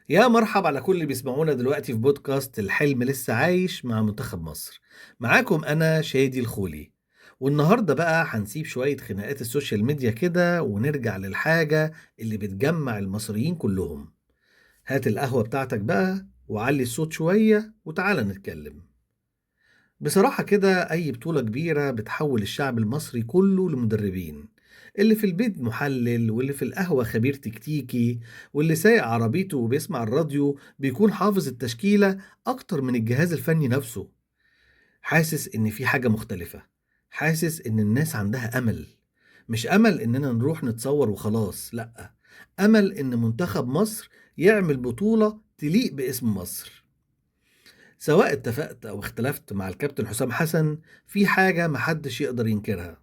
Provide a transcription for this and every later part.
يا مرحب على كل اللي بيسمعونا دلوقتي في بودكاست الحلم لسه عايش مع منتخب مصر. معاكم أنا شادي الخولي. والنهاردة بقى هنسيب شوية خناقات السوشيال ميديا كده ونرجع للحاجة اللي بتجمع المصريين كلهم. هات القهوة بتاعتك بقى وعلي الصوت شوية وتعالى نتكلم. بصراحة كده أي بطولة كبيرة بتحول الشعب المصري كله لمدربين، اللي في البيت محلل واللي في القهوة خبير تكتيكي واللي سايق عربيته وبيسمع الراديو بيكون حافظ التشكيلة أكتر من الجهاز الفني نفسه. حاسس إن في حاجة مختلفة، حاسس إن الناس عندها أمل، مش أمل إننا نروح نتصور وخلاص، لأ، أمل إن منتخب مصر يعمل بطولة تليق باسم مصر. سواء اتفقت أو اختلفت مع الكابتن حسام حسن، في حاجة محدش يقدر ينكرها: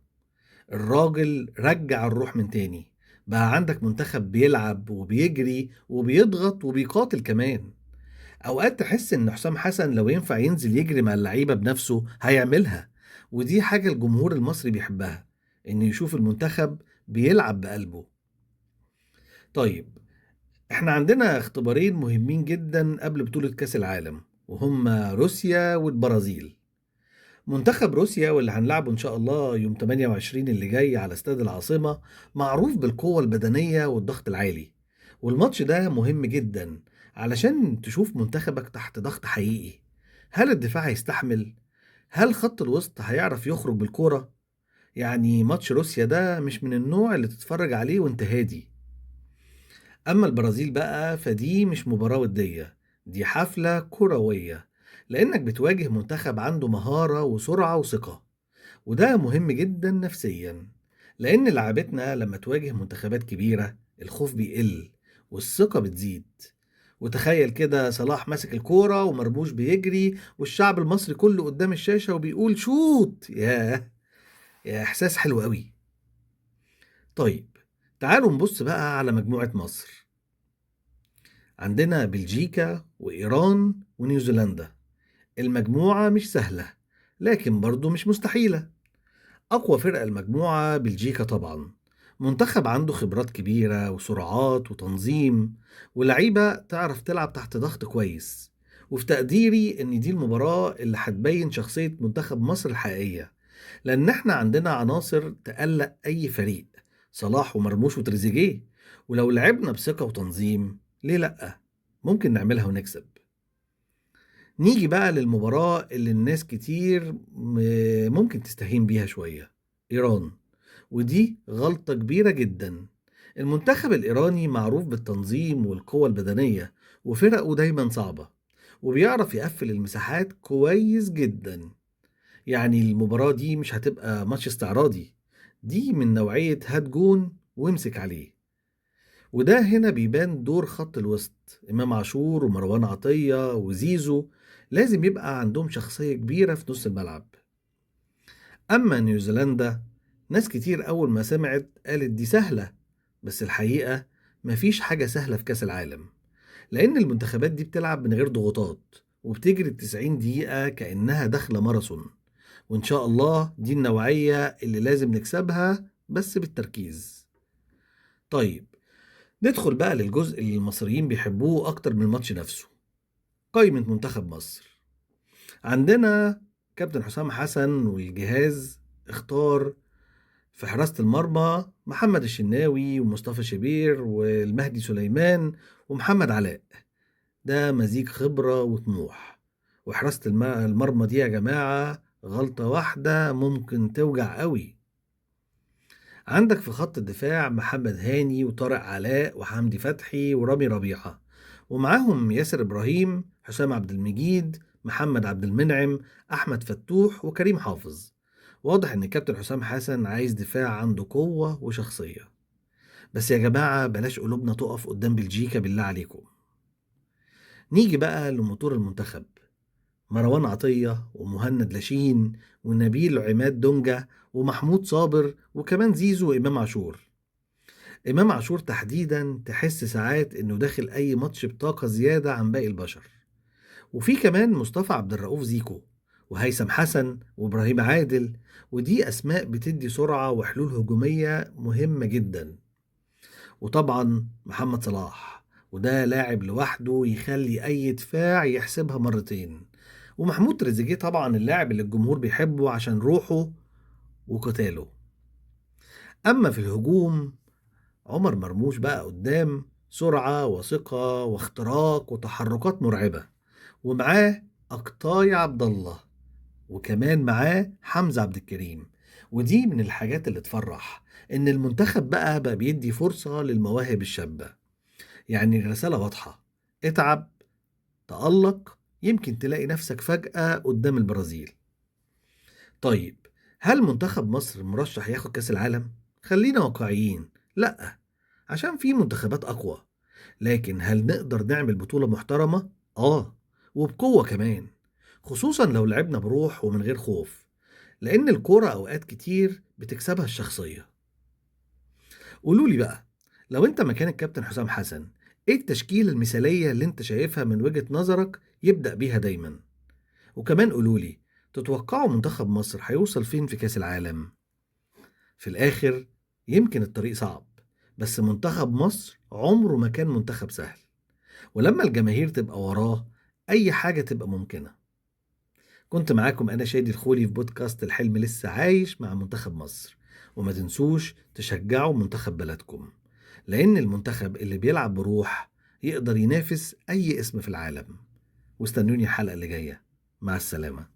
الراجل رجع الروح من تاني. بقى عندك منتخب بيلعب وبيجري وبيضغط وبيقاتل كمان. أوقات تحس إن حسام حسن لو ينفع ينزل يجري مع اللعيبة بنفسه هيعملها. ودي حاجة الجمهور المصري بيحبها، إنه يشوف المنتخب بيلعب بقلبه. طيب، احنا عندنا اختبارين مهمين جدا قبل بطولة كأس العالم، وهما روسيا والبرازيل. منتخب روسيا واللي هنلعبه إن شاء الله يوم 28 اللي جاي على استاد العاصمة معروف بالقوة البدنية والضغط العالي. والماتش ده مهم جدا علشان تشوف منتخبك تحت ضغط حقيقي. هل الدفاع هيستحمل؟ هل خط الوسط هيعرف يخرج بالكورة؟ يعني ماتش روسيا ده مش من النوع اللي تتفرج عليه وانت هادي. أما البرازيل بقى فدي مش مباراة ودية، دي حفلة كروية، لأنك بتواجه منتخب عنده مهارة وسرعة وثقة. وده مهم جدا نفسيا، لأن لعبتنا لما تواجه منتخبات كبيرة الخوف بيقل والثقة بتزيد. وتخيل كده صلاح ماسك الكورة ومرموش بيجري والشعب المصري كله قدام الشاشة وبيقول شوت، يا إحساس حلو قوي. طيب، تعالوا نبص بقى على مجموعة مصر. عندنا بلجيكا وإيران ونيوزيلندا. المجموعة مش سهلة، لكن برضو مش مستحيلة. أقوى فرقة المجموعة بلجيكا طبعا، منتخب عنده خبرات كبيرة وسرعات وتنظيم ولعيبة تعرف تلعب تحت ضغط كويس. وفي تقديري إن دي المباراة اللي هتبين شخصية منتخب مصر الحقيقية، لأن احنا عندنا عناصر تقلق أي فريق: صلاح ومرموش وتريزيجيه. ولو لعبنا بثقة وتنظيم، ليه لأ؟ ممكن نعملها ونكسب. نيجي بقى للمباراة اللي الناس كتير ممكن تستهين بيها شوية: إيران. ودي غلطة كبيرة جدا. المنتخب الإيراني معروف بالتنظيم والقوة البدنية، وفرقه دايما صعبة، وبيعرف يقفل المساحات كويس جدا. يعني المباراة دي مش هتبقى ماتش استعراضي، دي من نوعية هات جون وامسك عليه. وده هنا بيبان دور خط الوسط: إمام عاشور ومروان عطية وزيزو لازم يبقى عندهم شخصية كبيرة في نص الملعب. أما نيوزيلندا، ناس كتير أول ما سمعت قالت دي سهلة، بس الحقيقة مفيش حاجة سهلة في كأس العالم، لأن المنتخبات دي بتلعب من غير ضغوطات وبتجري 90 دقيقة كأنها داخلة ماراثون. وإن شاء الله دي النوعية اللي لازم نكسبها بس بالتركيز. طيب، ندخل بقى للجزء اللي المصريين بيحبوه أكتر من الماتش نفسه: قائمة منتخب مصر. عندنا كابتن حسام حسن والجهاز اختار في حراسة المرمى محمد الشناوي ومصطفى شبير والمهدي سليمان ومحمد علاء. ده مزيج خبرة وطموح. وحراسة المرمى دي يا جماعة غلطة واحدة ممكن توجع قوي. عندك في خط الدفاع محمد هاني وطارق علاء وحمدي فتحي ورامي ربيعة، ومعاهم ياسر إبراهيم، حسام عبد المجيد، محمد عبد المنعم، أحمد فتوح وكريم حافظ. واضح إن كابتن حسام حسن عايز دفاع عنده قوة وشخصية. بس يا جماعة بلاش قلوبنا تقف قدام بلجيكا بالله عليكم. نيجي بقى لموتور المنتخب: مروان عطية ومهند لاشين ونبيل عماد دونجا ومحمود صابر وكمان زيزو وإمام عاشور. إمام عاشور تحديدا تحس ساعات إنه داخل أي ماتش بطاقة زيادة عن باقي البشر. وفي كمان مصطفى عبد الرؤوف زيكو وهيثم حسن وإبراهيم عادل. ودي أسماء بتدي سرعة وحلول هجومية مهمة جدا. وطبعا محمد صلاح وده لاعب لوحده يخلي أي دفاع يحسبها مرتين. ومحمود تريزيجيه طبعا اللاعب اللي الجمهور بيحبه عشان روحه وقتاله. أما في الهجوم، عمر مرموش بقى قدام سرعة وثقة واختراق وتحركات مرعبة، ومعاه أقطاي عبد الله، وكمان معاه حمزة عبد الكريم. ودي من الحاجات اللي تفرح، إن المنتخب بقى بيدي فرصة للمواهب الشابة. يعني الرسالة واضحة: اتعب، تألق، يمكن تلاقي نفسك فجأة قدام البرازيل. طيب، هل منتخب مصر مرشح ياخد كأس العالم؟ خلينا واقعيين، لأ، عشان في منتخبات أقوى. لكن هل نقدر نعمل بطولة محترمة؟ آه، وبقوة كمان، خصوصا لو لعبنا بروح ومن غير خوف، لأن الكورة أوقات كتير بتكسبها الشخصية. قولولي بقى، لو أنت مكان الكابتن حسام حسن، إيه التشكيلة المثالية اللي أنت شايفها من وجهة نظرك يبدأ بيها دايما؟ وكمان قولولي، تتوقعوا منتخب مصر هيوصل فين في كأس العالم؟ في الآخر، يمكن الطريق صعب، بس منتخب مصر عمره ما كان منتخب سهل، ولما الجماهير تبقى وراه أي حاجة تبقى ممكنة. كنت معاكم أنا شادي الخولي في بودكاست الحلم لسه عايش مع منتخب مصر. وما تنسوش تشجعوا منتخب بلدكم، لأن المنتخب اللي بيلعب بروح يقدر ينافس أي اسم في العالم. واستنوني الحلقة اللي جاية. مع السلامة.